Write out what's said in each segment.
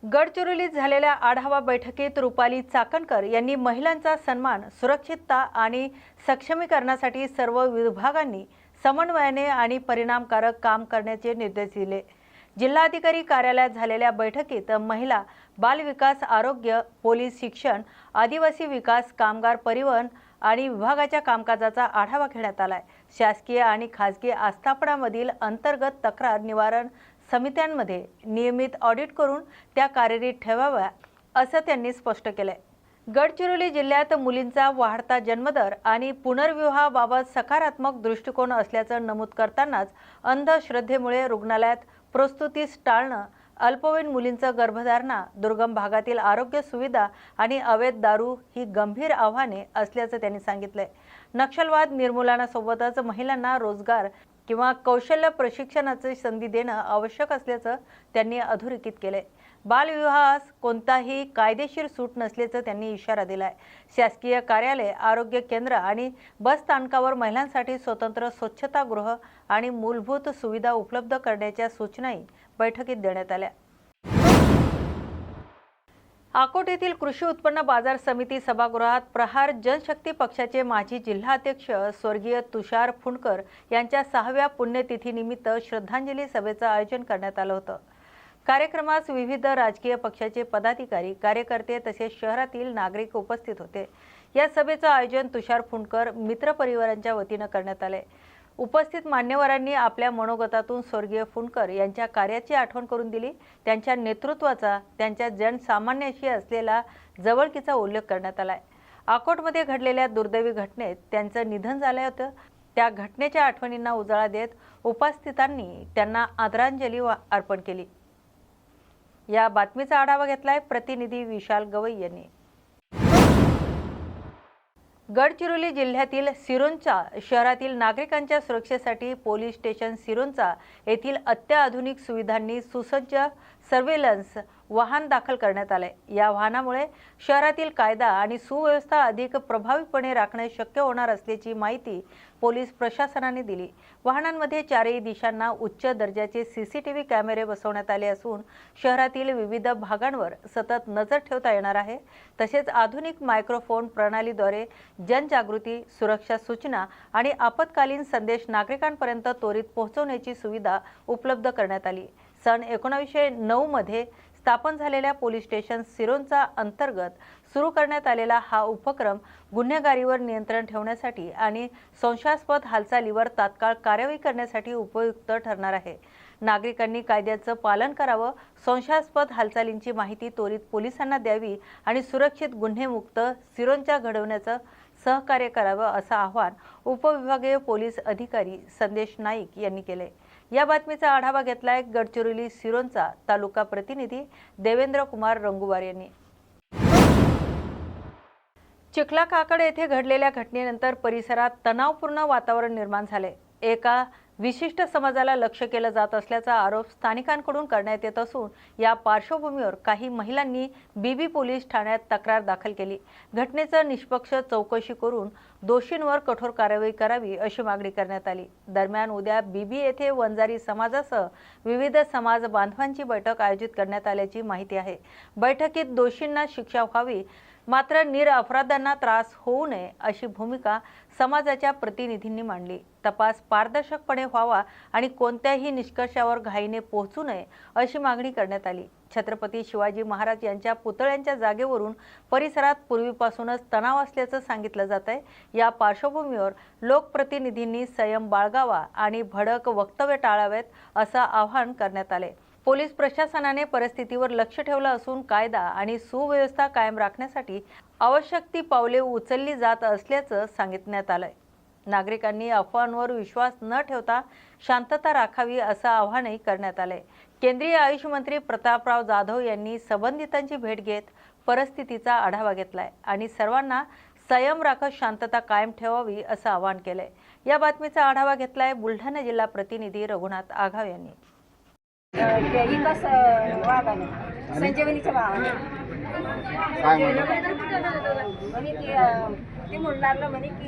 गडचिरोलीत झालेल्या आढावा बैठकीत रुपाली चाकणकर यांनी महिलांचा सन्मान, सुरक्षितता आणि सक्षमीकरणासाठी सर्व विभागांनी समन्वयाने आणि परिणामकारक काम करण्याचे निर्देश दिले। जिल्हाधिकारी कार्यालयात झालेल्या बैठकीत महिला, बाल विकास, आरोग्य, पोलीस, शिक्षण, आदिवासी विकास, कामगार, परिवहन आणि विभागाच्या कामकाजाचा आढावा घेण्यात आलाय। शासकीय आणि खासगी आस्थापनांमधील अंतर्गत तक्रार निवारण समित्यांमध्ये नियमित ऑडिट करून त्या कार्यरत ठेवाव्या असं त्यांनी स्पष्ट केलंय। गडचिरोली जिल्ह्यात मुलींचा वाढता जन्मदर आणि पुनर्विवाहाबाबत सकारात्मक दृष्टिकोन असल्याचं नमूद करतानाच अंधश्रद्धेमुळे रुग्णालयात प्रसूतीस टाळणं, अल्पवयीन मुलींचं गर्भधारणा, दुर्गम भागातील आरोग्य सुविधा आणि अवैध दारू ही गंभीर आव्हाने असल्याचं त्यांनी सांगितलंय। नक्षलवाद निर्मूलनासोबतच महिलांना रोजगार किंवा कौशल्य प्रशिक्षणाची संधी देणं आवश्यक असल्याचं त्यांनी अधोरेखित केलंय। बालविवाहास कोणताही कायदेशीर सूट नसल्याचं त्यांनी इशारा दिलाय। शासकीय कार्यालय, आरोग्य केंद्र आणि बस स्थानकावर महिलांसाठी स्वतंत्र स्वच्छतागृह आणि मूलभूत सुविधा उपलब्ध करण्याच्या सूचनाही बैठकीत देण्यात आल्या। अकोट येथील कृषी उत्पन्न बाजार समिती सभागृहात प्रहार जनशक्ती पक्षाचे माजी जिल्हाध्यक्ष स्वर्गीय तुषार फुंडकर यांच्या 6व्या पुण्यतिथीनिमित्त श्रद्धांजली सभेचं आयोजन करण्यात आलं होतं। कार्यक्रमास विविध राजकीय पक्षाचे पदाधिकारी, कार्यकर्ते तसेच शहरातील नागरिक उपस्थित होते। या सभेचं आयोजन तुषार फुंडकर मित्र परिवारांच्या वतीनं करण्यात आले। उपस्थित मान्यवरांनी आपल्या मनोगतातून स्वर्गीय फुंडकर यांच्या कार्याची आठवण करून दिली। त्यांच्या नेतृत्वाचा, त्यांच्या जनसामान्याशी असलेला जवळकीचा उल्लेख करण्यात आलाय। अकोटमध्ये घडलेल्या दुर्दैवी घटनेत त्यांचं निधन झालं होतं। त्या घटनेच्या आठवणींना उजाळा देत उपस्थितांनी त्यांना आदरांजली अर्पण केली। या बातमीचा आढावा घेतलाय प्रतिनिधी विशाल गवई यांनी। गडचिरोली जिल्ह्यातील सिरोंचा शहरातील नागरिकांच्या सुरक्षेसाठी पोलीस स्टेशन सिरोंचा येथील अत्याधुनिक सुविधांनी सुसज्ज सर्व्हेलन्स वाहन दाखल करण्यात आले। या वाहनामुळे शहरातील कायदा आणि सुव्यवस्था अधिक प्रभावीपणे राखणे शक्य होणार असल्याची माहिती पोलीस प्रशासनाने दिली। वाहनांमध्ये चारही दिशांना उच्च दर्जाचे सीसीटीव्ही कॅमेरे बसवण्यात आले असून शहरातील विविध भागांवर सतत नजर ठेवता येणार आहे। तसेच आधुनिक मायक्रोफोन प्रणालीद्वारे जनजागृती, सुरक्षा सूचना आणि आपत्कालीन संदेश नागरिकांपर्यंत त्वरित पोहोचवण्याची सुविधा उपलब्ध करण्यात आली। सन 1909 मध्ये स्थापन झालेल्या पोलीस स्टेशन सिरोंचा अंतर्गत सुरू करण्यात आलेला हा उपक्रम गुन्हेगारीवर नियंत्रण ठेवण्यासाठी आणि संशयास्पद हालचालीवर तात्काळ कार्यवाही करण्यासाठी उपयुक्त ठरणार आहे। नागरिकांनी कायद्याचं पालन करावं, संशयास्पद हालचालींची माहिती त्वरित पोलिसांना द्यावी आणि सुरक्षित गुन्हेमुक्त सिरोंचा घडवण्याचं सहकार्य करावं असं आवाहन उपविभागीय पोलीस अधिकारी संदेश नाईक यांनी केले। या बातमीचा आढावा घेतलाय गडचिरोली सिरोंचा तालुका प्रतिनिधी देवेंद्र कुमार रंगुवार यांनी। चिखलाकाकड येथे घडलेल्या घटनेनंतर परिसरात तणावपूर्ण वातावरण निर्माण झाले। एका विशिष्ट समाजाला लक्ष्य केलं जात असल्याचा आरोप स्थानिकांकडून करण्यात येत असून या पार्श्वभूमीवर काही महिलांनी बीबी पोलीस ठाण्यात तक्रार दाखल केली। घटनेचं निष्पक्ष चौकशी करून दोषींवर कठोर कारवाई करावी अशी मागणी करण्यात आली। दरम्यान उद्या बीबी येथे वंजारी समाजासह विविध समाज बांधवांची बैठक आयोजित करण्यात आल्याची माहिती आहे। बैठकीत दोषींना शिक्षा व्हावी मात्र निरपराधांना त्रास होऊ नये अशी भूमिका समाजाच्या प्रतिनिधींनी मांडली। तपास पारदर्शकपणे व्हावा आणि कोणत्याही निष्कर्षावर घाईने पोहोचू नये अशी मागणी करण्यात आली। छत्रपती शिवाजी महाराज यांच्या पुतळ्यांच्या जागेवरून परिसरात पूर्वीपासूनच तणाव असल्याचं सांगितलं जात आहे। या पार्श्वभूमीवर लोकप्रतिनिधींनी संयम बाळगावा आणि भडक वक्तव्य टाळावेत असं आवाहन करण्यात आले। पोलीस प्रशासनाने परिस्थितीवर लक्ष ठेवलं असून कायदा आणि सुव्यवस्था कायम राखण्यासाठी आवश्यक ती पावले उचलली जात असल्याचं सांगितण्यात आलंय। नागरिकांनी अफवांवर विश्वास न ठेवता शांतता राखावी असं आवाहनही करण्यात आलंय। केंद्रीय आयुष मंत्री प्रतापराव जाधव यांनी संबंधितांची भेट घेत परिस्थितीचा आढावा घेतलाय आणि सर्वांना संयम राखत शांतता कायम ठेवावी असं आवाहन केलंय। या बातमीचा आढावा घेतलाय बुलढाणा जिल्हा प्रतिनिधी रघुनाथ आघाव यांनी। संजीवनीच्या भावाने ते म्हणून लागलं म्हणे की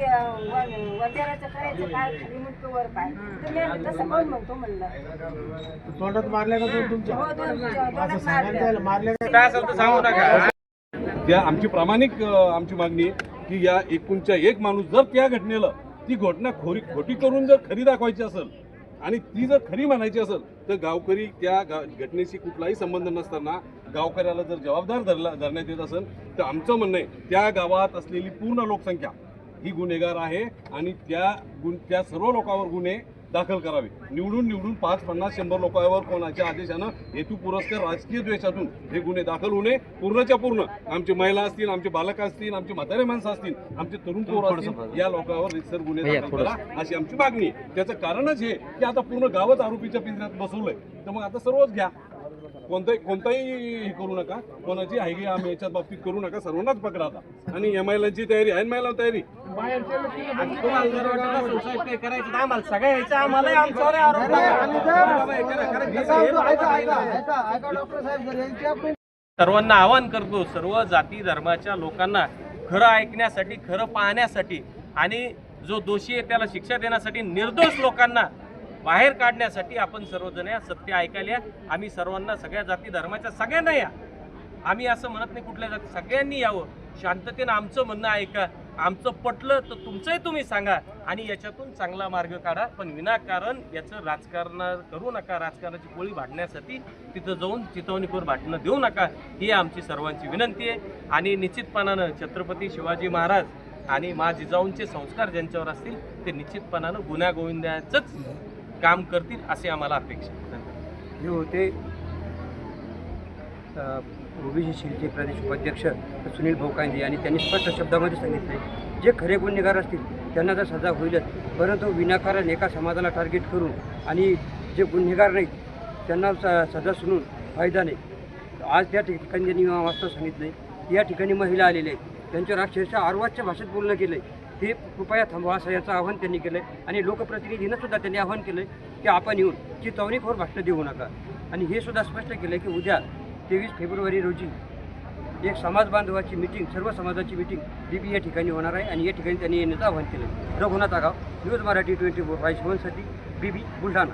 वंजाराचं करायचं काय खाली म्हणतो वर काय तर मी म्हणलं तसं कोण म्हणतो म्हणलं तोंडात मारल्या का दोन तुमच्या हो असं दोन सांगायला त्याला मारल्या का? काय असेल तर सांगू नका. त्या आमची प्रामाणिक आमची मागणी आहे की या एकूणच्या एक माणूस जर त्या घटनेला ती घटना खोटी करून जर खरी दाखवायची असेल आणि ती जर खरी म्हणायची असेल तर गावकरी त्या घटनेशी कुठलाही संबंध नसताना गावकऱ्याला जर जबाबदार धरण्यात येत असेल तर आमचं म्हणणं आहे त्या गावात असलेली पूर्ण लोकसंख्या ही गुन्हेगार आहे आणि त्या सर्व लोकांवर गुन्हे दाखल करावे. निवडून 5, 50, 100 लोकांवर कोणाच्या आदेशानं हेतू पुरस्कार राजकीय द्वेषातून हे गुन्हे दाखल होणे पूर्णच्या पूर्ण आमचे महिला असतील, आमचे बालक असतील, आमचे म्हातारे माणसं असतील, आमचे तरुण पोर असतील या लोकांवर रितसर गुन्हे दाखल करा अशी आमची मागणी आहे. त्याचं कारणच हे की आता पूर्ण गावच आरोपीच्या पिंजऱ्यात बसवलंय तर मग आता सर्वच घ्या. कोणताही हे करू नका, कोणाची आहे की आम्ही याच्यात बाबतीत करू नका, सर्वांनाच पकडा आता. आणि MILची तयारी आहे, महिला तयारी तुम्हाला जर वाटलं सुसाईड काही करायचं तर आम्हाला सगळं यायचं, आम्हाला आमच्यावर आरोप सर्वांना आवाहन करतो, सर्व जाती धर्माच्या लोकांना खरं ऐकण्यासाठी, खरं पाहण्यासाठी आणि जो दोषी आहे त्याला शिक्षा देण्यासाठी, निर्दोष लोकांना बाहेर काढण्यासाठी आपण सर्वजण या, सत्य ऐकायला या. आम्ही सर्वांना, सगळ्या जाती धर्माच्या सगळ्यांना या. आम्ही असं म्हणत नाही कुठल्या जाती, सगळ्यांनी यावं, शांततेनं आमचं म्हणणं ऐका, आमचं पटलं तर तुमचंही तुम्ही सांगा आणि याच्यातून चांगला मार्ग काढा. पण विनाकारण याचं राजकारण करू नका, राजकारणाची पोळी भांडण्यासाठी तिथं जाऊन चितवणीपूर भांडणं देऊ नका, ही आमची सर्वांची विनंती आहे. आणि निश्चितपणानं छत्रपती शिवाजी महाराज आणि मा जिजाऊंचे संस्कार ज्यांच्यावर असतील ते निश्चितपणानं गुन्हा गोविंदाचंच काम करतील असे आम्हाला अपेक्षा. हे होते ओबीसी सेलचे प्रदेश उपाध्यक्ष सुनील भोकांदे आणि त्यांनी स्पष्ट शब्दामध्ये सांगितले जे खरे गुन्हेगार असतील त्यांना तर सजा होईलच, परंतु विनाकारण एका समाजाला टार्गेट करून आणि जे गुन्हेगार नाहीत त्यांना सजा सुनून फायदा नाही. आज त्या ठिकाणी त्यांनी वास्तव सांगितलं की या ठिकाणी महिला आलेल्या आहेत, त्यांच्यावर अक्षरशः आर्वाच्या भाषेत बोलणं केलं आहे, ते कृपया थांबवा असं याचं आवाहन त्यांनी केलं आहे. आणि लोकप्रतिनिधींना सुद्धा त्यांनी आवाहन केलं आहे की आपण येऊन चितवणीखोर भाषण देऊ नका. आणि हे सुद्धा स्पष्ट केलं आहे की उद्या 23 फेब्रुवारी रोजी एक समाज बांधवाची मिटिंग, सर्व समाजाची मिटिंग BB या ठिकाणी होणार आहे आणि या ठिकाणी त्यांनी येण्याचं आवाहन केलं आहे. रघुनाथ आगाव, न्यूज मराठी 24/7 BB बुलढाणा.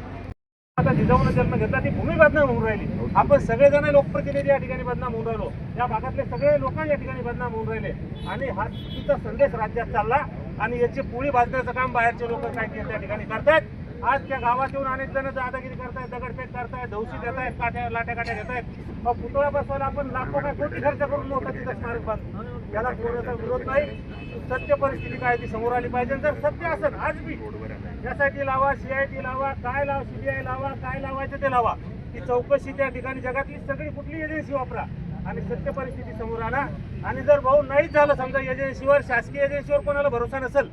आता जिजाऊनं जन्म घेतला ती भूमी बदनाम होऊन राहिली. आपण सगळेजण लोकप्रतिनिधी या ठिकाणी बदनाम होऊन राहिलो, या भागातले सगळे लोक या ठिकाणी बदनाम होऊन राहिले आणि हा चुकीचा संदेश राज्यात चालला आणि याची पोळी भाजण्याचं काम बाहेरचे लोक काय त्या ठिकाणी करतायत. आज त्या गावात येऊन अनेक जण दादागिरी करतायत, दगडफेक करतायत, धौशी देत आहेत, लाट्या काट्या घेत आहेत. पुतळा बसवायला आपण लाखो काय कोटी खर्च करून मोठं तिथं स्मारक बांधतो, याला कोणाचा विरोध नाही. सत्य परिस्थिती काय ती समोर आली पाहिजे. जर सत्य असेल आज बी SIT लावा, CID लावा, काय लावा, CBI लावा, काय लावायचं ते लावा, ती चौकशी त्या ठिकाणी जगातली सगळी कुठली एजन्सी वापरा आणि सत्य परिस्थिती समोर आणा. आणि जर भाऊ नाहीच झालं, समजा एजन्सीवर, शासकीय एजन्सीवर कोणाला भरोसा नसेल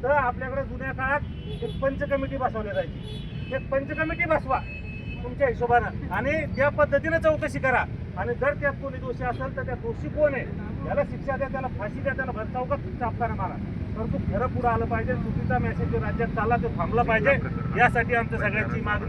तर आपल्याकडे जुन्या काळात एक पंच कमिटी बसवली जायची. एक पंच कमिटी बसवा तुमच्या हिशोबानं आणि त्या पद्धतीनं चौकशी करा. आणि जर त्यात कोणी दोषी असेल तर त्या दोषी कोण आहे त्याला शिक्षा द्या, त्याला फाशी द्या, त्याला चौकात चापकाना मारा. परंतु खरं पुढं आलं पाहिजे. चुकीचा मेसेज जो राज्यात चालला तो थांबला पाहिजे, यासाठी आमच्या सगळ्यांची मागणी.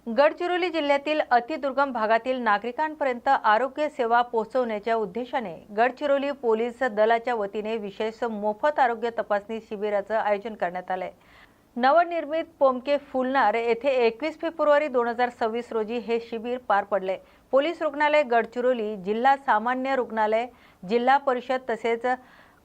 गडचिरोली जिल्ह्यातील अतिदुर्गम भागातील नागरिकांपर्यंत आरोग्य सेवा पोहोचवण्याच्या उद्देशाने गडचिरोली पोलीस दलाच्या वतीने विशेष मोफत आरोग्य तपासणी शिबिराचं आयोजन करण्यात आलंय. नवनिर्मित पोमके फुलनार येथे 21 फेब्रुवारी 2026 रोजी हे शिबिर पार पडले. पोलीस रुग्णालय गडचिरोली, जिल्हा सामान्य रुग्णालय, जिल्हा परिषद तसेच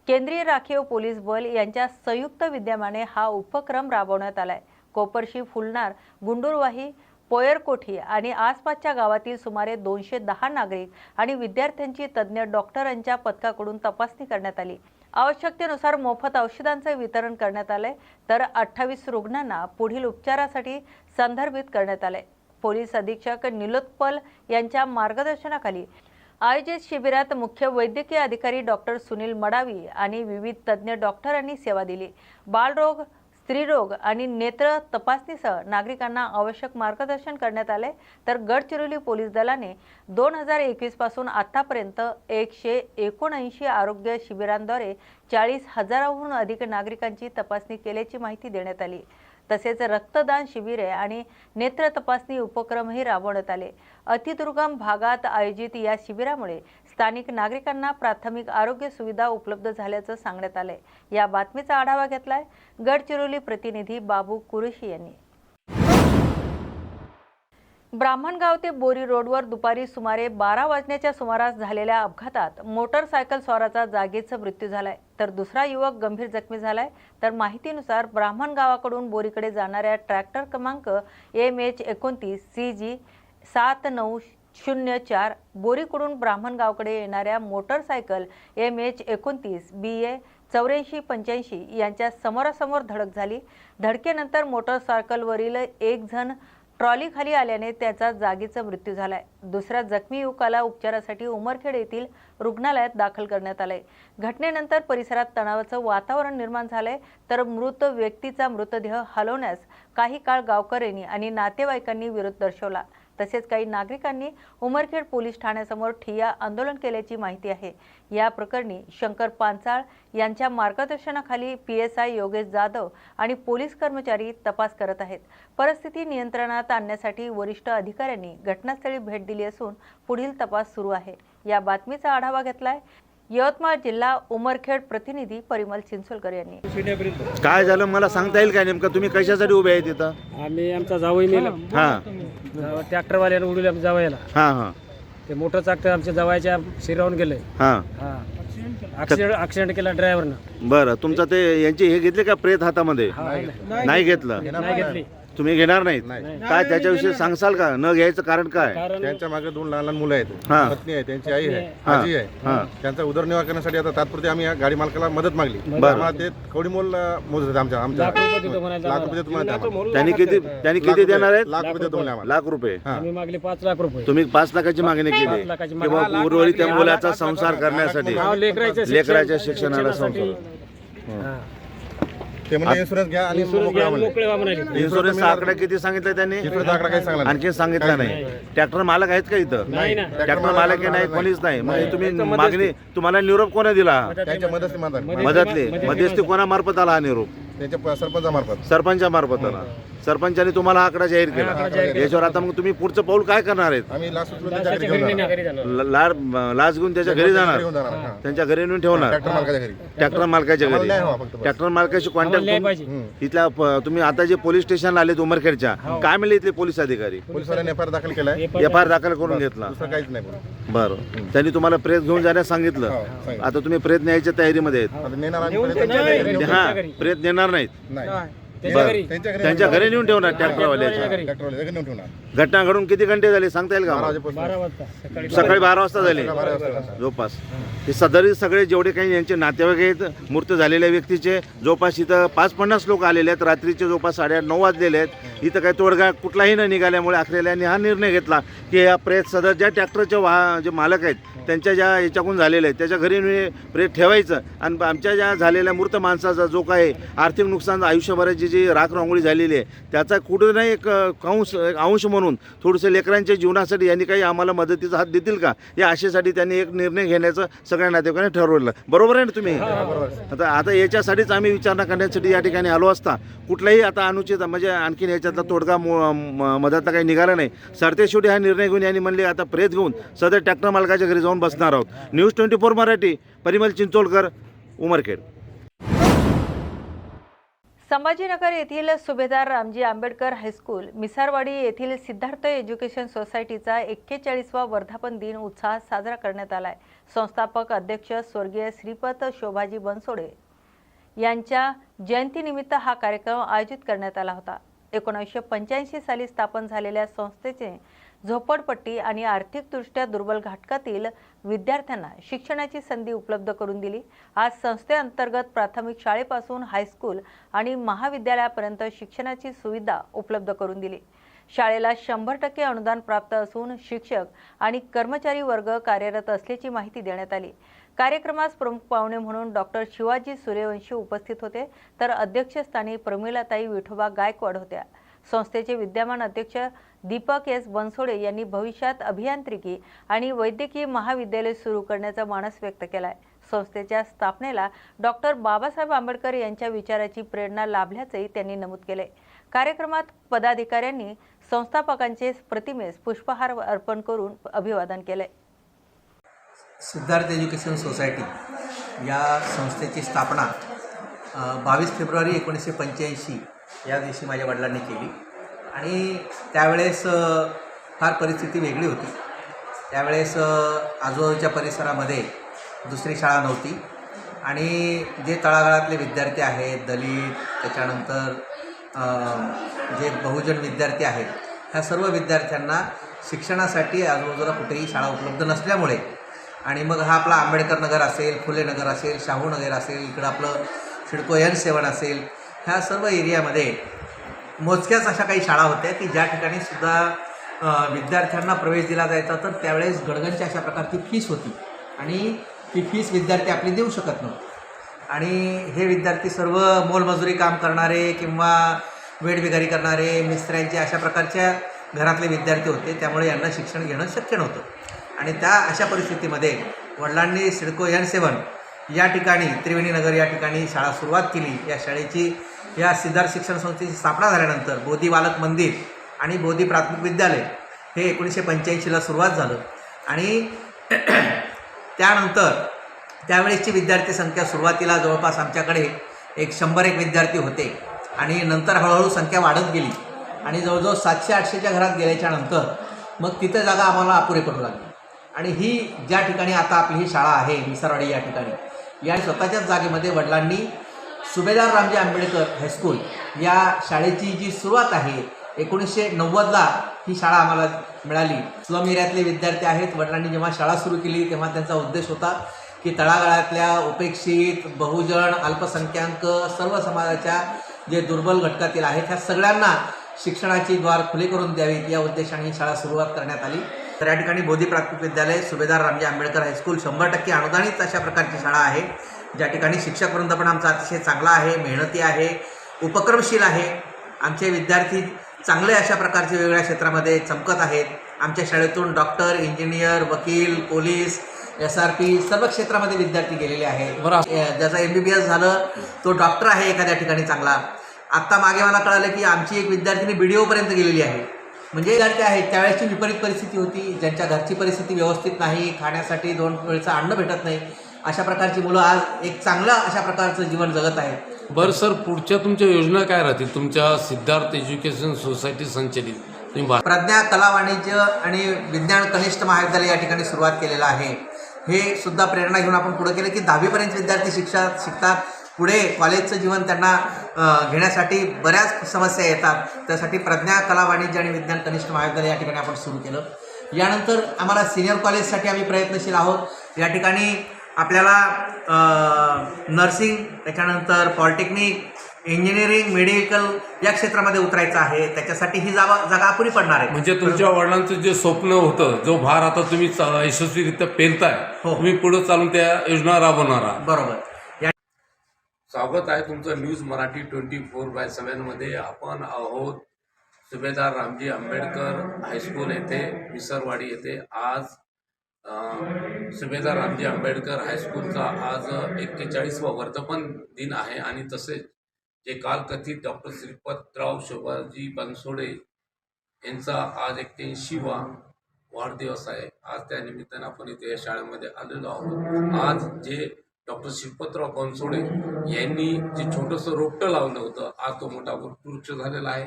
केंद्रीय राखीव पोलीस बल यांच्या संयुक्त विद्यमाने हा उपक्रम राबवण्यात आलाय. कोपरशी, फुलनार, गुंडूरवाही, पोयरकोठी आणि आसपासच्या गावातील सुमारे 210 नागरिक आणि विद्यार्थ्यांची तज्ज्ञ डॉक्टरांच्या पथकाकडून तपासणी करण्यात आली. आवश्यकतेनुसार मोफत औषधांचे वितरण करण्यात आले तर 28 रुग्णांना पुढील उपचारासाठी संदर्भित करण्यात आले. पोलीस अधीक्षक निलोत्पल यांच्या मार्गदर्शनाखाली आयोजित शिबिरात मुख्य वैद्यकीय अधिकारी डॉक्टर सुनील मडावी आणि विविध तज्ज्ञ डॉक्टरांनी सेवा दिली. बालरोग, स्त्रीरोग आणि नेत्र तपासणीसह नागरिकांना आवश्यक मार्गदर्शन करण्यात आले. तर गडचिरोली पोलीस दलाने 2021 पासून आतापर्यंत 179 आरोग्य शिबिरांद्वारे 40,000हून अधिक नागरिकांची तपासणी केल्याची माहिती देण्यात आली. तसेच रक्तदान शिबिरे आणि नेत्र तपासणी उपक्रमही राबवण्यात आले. अतिदुर्गम भागात आयोजित या शिबिरामुळे स्थानिक नागरिकांना प्राथमिक आरोग्य सुविधा उपलब्ध झाल्याचं सांगण्यात आलंय. या बातमीचा आढावा घेतलाय गडचिरोली प्रतिनिधी बाबू कुरेशी यांनी. ब्राह्मणगाव ते बोरी रोडवर दुपारी सुमारे 12 वाजण्याच्या सुमारास झालेल्या अपघातात मोटरसायकल स्वाराचा जागीच मृत्यू झालाय, तर दुसरा युवक गंभीर जखमी झालाय. तर माहितीनुसार ब्राह्मणगावाकडून बोरीकडे जाणाऱ्या ट्रॅक्टर क्रमांक MH29 CG 7904 बोरीकडून ब्राह्मणगावकडे येणाऱ्या मोटरसायकल MH29 BA 8485 यांच्या समोरासमोर धडक झाली. धडकेनंतर मोटरसायकलवरील एक जण ट्रॉली खाली आल्याने त्याचा जागीचा मृत्यू झालाय. दुसऱ्या जखमी युवकाला उपचारासाठी उमरखेड येथील रुग्णालयात दाखल करण्यात आले. घटनेनंतर परिसरात तणावाचं वातावरण निर्माण झालंय, तर मृत व्यक्तीचा मृतदेह हलवण्यास काही काळ गावकऱ्यांनी आणि नातेवाईकांनी विरोध दर्शवला. तसेच काही नागरिकांनी उमरखेड पोलीस ठाण्यासमोर ठिय्या आंदोलन केल्याची माहिती आहे. या प्रकरणी शंकर पांचाळ यांच्या मार्गदर्शनाखाली PSI योगेश जाधव आणि पोलीस कर्मचारी तपास करत आहेत. परिस्थिती नियंत्रणात आणण्यासाठी वरिष्ठ अधिकाऱ्यांनी घटनास्थळी भेट दिली असून पुढील तपास सुरू आहे. या बातमीचा आढावा घेतलाय यवतमाळ जिल्हा उमरखेड प्रतिनिधी परिमल चिंचोलकर यांनी. काय झालं मला सांगता येईल काय नेमकं? तुम्ही कशासाठी उभे आहे तिथं? आम्ही आमचा जावई मेला. हां ट्रॅक्टरवाल्यानं उडवले आमच्या जावयाला. हां हां ते मोटर ट्रॅक्टर आमच्या जावयाच्या शिरावून गेलंय. हां हा ऍक्सिडेंट केला ड्रायव्हरनं. बरं, तुमचं ते यांचे हे घेतले का प्रेत हातामध्ये? नाही घेतलं. नाही घेतली. तुम्ही घेणार नाहीत काय? त्याच्याविषयी सांगसाल का? न घ्यायचं कारण काय? कारण त्यांच्या मागे 2 लहान लहान मुलं आहेत, हा. पत्नी आहे, त्यांची आई आहे, हा. आजी आहे. हा. त्यांचा उदरनिर्वाह करण्यासाठी आता तात्पुरते आम्ही या गाडी मालकाला मदत मागली. बरं. आम्हाला ते कवडी मोल मोजत होते आमच्या लाख रुपये देतो म्हणायचं लाख रुपये देतो म्हणाले आम्हाला. त्यांनी किती देणार आहेत? लाख रुपये देतो म्हणाले आम्हाला. लाख रुपये. आम्ही मागले 5 लाख रुपये. तुम्ही 5 लाखाची मागणी केली 5 लाखाची मागणी. किंवा उर्वरित त्या मुलाचा संसार करण्यासाठी, हा, लेकराच्या शिक्षणाला संसार. हा. ते म्हणजे इन्शुरन्स घ्या आणि इन्शुरन्स मोकळा घ्या, म्हणले. मोकळे व्हा म्हणाले. इन्शुरन्सचा आकडा किती सांगितलं त्यांनी? इन्शुरन्सचा आकडा काही सांगला नाही. आणखी सांगितलं नाही. ट्रॅक्टर मालक आहेत का इथं? नाही ना. ट्रॅक्टर मालक नाही, कोणीच नाही. मग तुम्ही मागणी, तुम्हाला निरोप कोणा दिला? त्यांच्या मदतनीमार्फत मदतले मध्यस्थी कोणामार्फत आला हा निरोप? त्यांच्या सरपंचामार्फत. सरपंचा मार्फत आला. सरपंचाने तुम्हाला हा आकडा जाहीर केला. याच्यावर आता मग तुम्ही पुढचं पाऊल काय करणार आहेत? आम्ही लास्ट उचलून त्यांच्या घरी घेऊन जाणार. लाच घेऊन त्याच्या घरी जाणार, घेऊन जाणार. हा. त्यांच्या घरी नेऊन ठेवणार. ट्रॅक्टर मालकाच्या घरी. ट्रॅक्टर मालकाच्या घरी. आम्हाला न्याय हवा फक्त बस. ट्रॅक्टर मालकाशी आम्हाला न्याय कॉन्टॅक्ट पाहिजे. इथल्या तुम्ही आता जे पोलीस स्टेशनला आलेत उमरखेडच्या, काय म्हणले इथले पोलीस अधिकारी? पोलिसवाल्यांनी FIR दाखल केलाय. FIR दाखल करून घेतला. दुसरं काहीच नाही बोलत. बरं, त्यांनी तुम्हाला प्रेत घेऊन जाण्यास सांगितलं. हो, सांगितलं. आता तुम्ही प्रेत न्यायच्या तयारीमध्ये आहेत? आता नेणार आम्ही नेऊन परत त्यांच्या त्यांच्या घरी. घरी. हा, प्रेत नेणार नाहीत. नाही. त्याच्या घरी. त्यांच्या घरी नेऊन ठेवणार ट्रॅक्टरवाल्याच्या. ट्रॅक्टरवाले घरी नेऊन ठेवणार. घटना घडून किती घंटे झाले सांगता येईल 12 का? वाजेपासून. 12 वाजता सकाळी. सकाळी 12 वाजता झाले 12 वाजता. जवळपास. हे सदरी सगळे जेवढे काही यांचे नातेवाईक आहेत मृत झालेल्या व्यक्तीचे, जवळपास इथं 5-50 लोक आलेले आहेत. रात्रीचे जवळपास 8:30-9 वाजलेले आहेत. इथं काही तोडगा कुठलाही न निघाल्यामुळे अखेरल्याने हा निर्णय घेतला की या प्रेत सदर ज्या ट्रॅक्टरचे जे मालक आहेत त्यांच्या ज्या याच्याकडून झालेले आहेत त्याच्या घरी प्रेत ठेवायचं आणि आमच्या ज्या झालेल्या मृत माणसाचा जो काही आर्थिक नुकसान आयुष्यभराची जी राख रांगोळी झालेली आहे त्याचा कुठं नाही एक अंश म्हणून थोडंसं लेकरांच्या जीवनासाठी यांनी काही आम्हाला मदतीचा हात देतील का या आशेसाठी त्यांनी एक निर्णय घेण्याचं सगळ्या नातेवाईकांनी ठरवलं. बरोबर आहे ना तुम्ही? आता याच्यासाठीच आम्ही विचारणा करण्यासाठी या ठिकाणी आलो असता कुठलाही आता अनुचित म्हणजे आणखीन याच्यातला तोडगा मदतला काही निघाला नाही. सरतेशेवटी हा निर्णय घेऊन यांनी म्हणले आता प्रेत घेऊन सदर ट्रॅक्टर मालकाच्या घरी जाऊन बसणार आहोत. न्यूज 24 मराठी, परिमल चिंचोलकर, उमरखेड. संभाजीनगर येथील सुभेदार रामजी आंबेडकर हायस्कूल, मिसारवाडी येथील सिद्धार्थ एज्युकेशन सोसायटीचा 41वा वर्धापन दिन उत्साहात साजरा करण्यात आलाय. संस्थापक अध्यक्ष स्वर्गीय श्रीपत शोभाजी बनसोडे यांच्या जयंतीनिमित्त हा कार्यक्रम आयोजित करण्यात आला होता. 1985 साली स्थापन झालेल्या संस्थेचे झोपडपट्टी आणि आर्थिकदृष्ट्या दुर्बल घटकातील विद्यार्थ्यांना शिक्षणाची संधी उपलब्ध करून दिली. आज संस्थेअंतर्गत प्राथमिक शाळेपासून हायस्कूल आणि महाविद्यालयापर्यंत शिक्षणाची सुविधा उपलब्ध करून दिली. शाळेला 100% अनुदान प्राप्त असून शिक्षक आणि कर्मचारी वर्ग कार्यरत असल्याची माहिती देण्यात आली. कार्यक्रमास प्रमुख पाहुणे म्हणून डॉक्टर शिवाजी सूर्यवंशी उपस्थित होते, तर अध्यक्षस्थानी प्रमिलाताई विठोबा गायकवाड होत्या. संस्थेचे विद्यमान अध्यक्ष दीपक एस बनसोडे यांनी भविष्यात अभियांत्रिकी आणि वैद्यकीय महाविद्यालय सुरू करण्याचा मानस व्यक्त केलाय. संस्थेच्या स्थापनेला डॉक्टर बाबासाहेब आंबेडकर यांच्या विचाराची प्रेरणा लाभल्याचंही त्यांनी नमूद केले. कार्यक्रमात पदाधिकाऱ्यांनी संस्थापकांचे प्रतिमेस पुष्पहार अर्पण करून अभिवादन केले. सिद्धार्थ एज्युकेशन सोसायटी या संस्थेची स्थापना 22 फेब्रुवारी 1985 या दिवशी माझ्या वडिलांनी केली आणि त्यावेळेस फार परिस्थिती वेगळी होती. त्यावेळेस आजूबाजूच्या परिसरामध्ये दुसरी शाळा नव्हती आणि जे तळागाळातले विद्यार्थी आहेत, दलित, त्याच्यानंतर जे बहुजन विद्यार्थी आहेत, ह्या सर्व विद्यार्थ्यांना शिक्षणासाठी आजूबाजूला कुठेही शाळा उपलब्ध नसल्यामुळे आणि मग हा आपला आंबेडकर नगर असेल, फुले नगर असेल, शाहू नगर असेल, इकडं आपलं सिडको N7 असेल, ह्या सर्व एरियामध्ये मोजक्याच अशा काही शाळा होत्या की ज्या ठिकाणी सुद्धा विद्यार्थ्यांना प्रवेश दिला जायचा. तर त्यावेळेस गडगंजच्या अशा प्रकारची फीस होती आणि ती फीस विद्यार्थी आपली देऊ शकत नव्हते आणि हे विद्यार्थी सर्व मोलमजुरी काम करणारे किंवा वेठबिगारी करणारे, मिस्त्र्यांचे अशा प्रकारच्या घरातले विद्यार्थी होते. त्यामुळे यांना शिक्षण घेणं शक्य नव्हतं आणि त्या अशा परिस्थितीमध्ये वडिलांनी सिडको N7 या ठिकाणी त्रिवेणी नगर या ठिकाणी शाळा सुरुवात केली. या शाळेची या सिद्धार्थ शिक्षण संस्थेची स्थापना झाल्यानंतर बोधी बालक मंदिर आणि बोधी प्राथमिक विद्यालय हे 1985ला सुरुवात झालं आणि त्यानंतर त्यावेळेसची विद्यार्थी संख्या सुरुवातीला जवळपास आमच्याकडे एक 100 विद्यार्थी होते आणि नंतर हळूहळू संख्या वाढत गेली आणि जवळजवळ 700-800च्या घरात गेल्याच्या नंतर मग तिथं जागा आम्हाला अपुरी पडू लागली आणि ही ज्या ठिकाणी आता आपली ही शाळा आहे मिसरवाडी या ठिकाणी, या स्वतःच्याच जागेमध्ये वडिलांनी सुभेदार रामजी आंबेडकर हायस्कूल या शाळेची जी सुरुवात आहे 1990ला ही शाळा आम्हाला मिळाली. स्लम एरियातले विद्यार्थी आहेत. वडिलांनी जेव्हा शाळा सुरू केली तेव्हा त्यांचा उद्देश होता की तळागाळातल्या उपेक्षित, बहुजन, अल्पसंख्याक सर्व समाजाच्या जे दुर्बल घटकातील आहेत ह्या सगळ्यांना शिक्षणाची द्वार खुले करून द्यावीत या उद्देशाने ही शाळा सुरुवात करण्यात आली. तर या ठिकाणी बोधी प्राथमिक विद्यालय, सुभेदार रामजी आंबेडकर हायस्कूल 100% अनुदानित अशा प्रकारची शाळा आहे, ज्या ठिकाणी शिक्षकवृंद पण आमचा अतिशय चांगला आहे, मेहनती आहे, उपक्रमशील आहे. आमचे विद्यार्थी चांगले अशा प्रकारचे वेगवेगळ्या क्षेत्रामध्ये चमकत आहेत. आमच्या शाळेतून डॉक्टर, इंजिनियर, वकील, पोलीस, SRP सर्व क्षेत्रामध्ये विद्यार्थी गेलेले आहेत. ज्याचा MBBS झालं तो डॉक्टर आहे एखाद्या ठिकाणी चांगला. आत्ता मागे मला कळालं की आमची एक विद्यार्थिनी BDOपर्यंत गेलेली आहे. म्हणजे विद्यार्थी आहेत त्यावेळेची विपरीत परिस्थिती होती, ज्यांच्या घरची परिस्थिती व्यवस्थित नाही, खाण्यासाठी 2 वेळचं अन्न भेटत नाही, अशा प्रकारची मुलं आज एक चांगलं अशा प्रकारचं जीवन जगत आहेत. बरं सर, पुढच्या तुमच्या योजना काय राहतील तुमच्या सिद्धार्थ एज्युकेशन सोसायटी संचलित? तुम्ही प्रज्ञा कला वाणिज्य आणि विज्ञान कनिष्ठ महाविद्यालय या ठिकाणी सुरुवात केलेलं आहे. हे सुद्धा प्रेरणा घेऊन आपण पुढे केलं की 10वीपर्यंत विद्यार्थी शिकतात. पुढे कॉलेजचं जीवन त्यांना घेण्यासाठी बऱ्याच समस्या येतात. त्यासाठी प्रज्ञा कला वाणिज्य आणि विज्ञान कनिष्ठ महाविद्यालय या ठिकाणी आपण सुरू केलं. यानंतर आम्हाला सिनियर कॉलेजसाठी आम्ही प्रयत्नशील आहोत. या ठिकाणी आपल्याला नर्सिंग, त्याच्यानंतर पॉलिटेक्निक, इंजिनिअरिंग, मेडिकल या क्षेत्रामध्ये उतरायचं आहे. त्याच्यासाठी ही जागा अपुरी पडणार आहे. म्हणजे तुमच्या वडिलांचं जे स्वप्न होतं, जो भार आता तुम्ही यशस्वीरित्या पेलताय, तुम्ही पुढे चालून त्या योजना राबवणार आहात. बरोबर. स्वागत आहे तुमचं न्यूज मराठी 24/7 मध्ये. आपण आहोत सुभेदार रामजी आंबेडकर हायस्कूल येथे, मिसरवाडी येथे. आज सुभेदार रामजी आंबेडकर हायस्कूलचा आज 41वा वर्धापन दिन आहे आणि तसेच जे कालकथित डॉक्टर श्रीपतराव शोभाजी बनसोडे यांचा आज 81वा वाढदिवस आहे. आज त्या निमित्तानं आपण इथे या शाळेमध्ये आलेलो आहोत. आज जे डॉक्टर श्रीपतराव बनसोडे यांनी जे छोटंसं रोपटं लावलं होतं, आज तो मोठा वृक्ष झालेला आहे.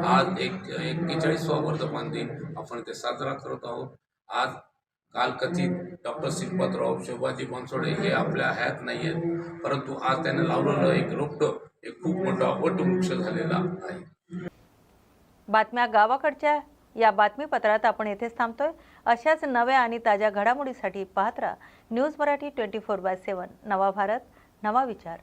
आज 41वा वर्धापन दिन आपण इथे साजरा करत आहोत. आज कालकथित डॉक्टर श्रीपतराव शोभाजी बनसोडे हे आपल्या हयात नाही आहेत, परंतु आज त्याने लावलेलं एक रोपटं एक खूप मोठा वटवृक्ष झालेला आहे. बातम्या गावाकडच्या या बातमीपत्रात आपण येथेच थांबतोय. अशाच नव्या आणि ताज्या घडामोडीसाठी पाहत राहा न्यूज मराठी 24/7. नवा भारत, नवा विचार.